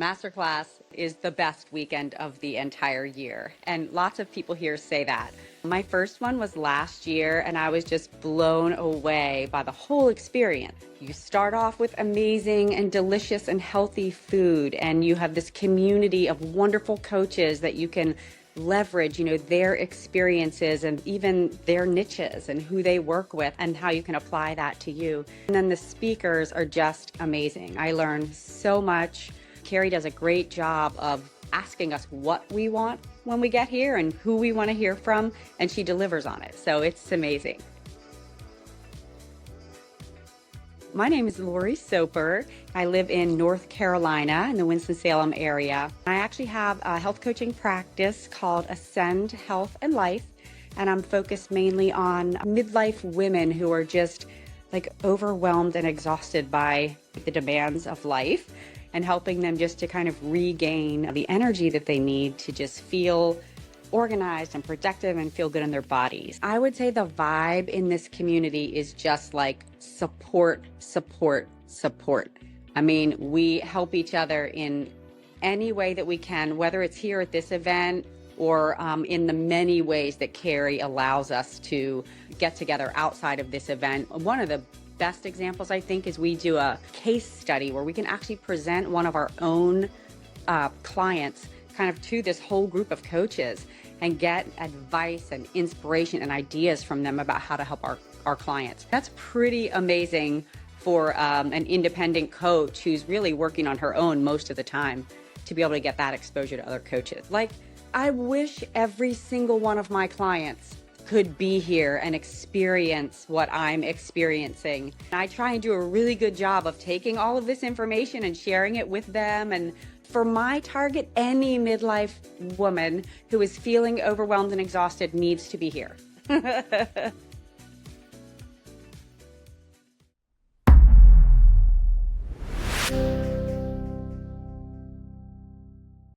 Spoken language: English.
Masterclass is the best weekend of the entire year, and lots of people here say that. My first one was last year, and I was just blown away by the whole experience. You start off with amazing and delicious and healthy food, and you have this community of wonderful coaches that you can leverage, their experiences and even their niches and who they work with and how you can apply that to you. And then the speakers are just amazing. I learned so much. Keri does a great job of asking us what we want when we get here and who we want to hear from, and she delivers on it. So it's amazing. My name is Lori Soper. I live in North Carolina in the Winston-Salem area. I actually have a health coaching practice called Ascend Health and Life, and I'm focused mainly on midlife women who are just overwhelmed and exhausted by the demands of life, and helping them just to kind of regain the energy that they need to just feel organized and productive and feel good in their bodies. I would say the vibe in this community is just like support, support, support. I mean, we help each other in any way that we can, whether it's here at this event or in the many ways that Keri allows us to get together outside of this event. One of the best examples, I think, is we do a case study where we can actually present one of our own clients kind of to this whole group of coaches and get advice and inspiration and ideas from them about how to help our clients. That's pretty amazing for an independent coach who's really working on her own most of the time, to be able to get that exposure to other coaches. I wish every single one of my clients could be here and experience what I'm experiencing. I try and do a really good job of taking all of this information and sharing it with them. And for my target, any midlife woman who is feeling overwhelmed and exhausted needs to be here.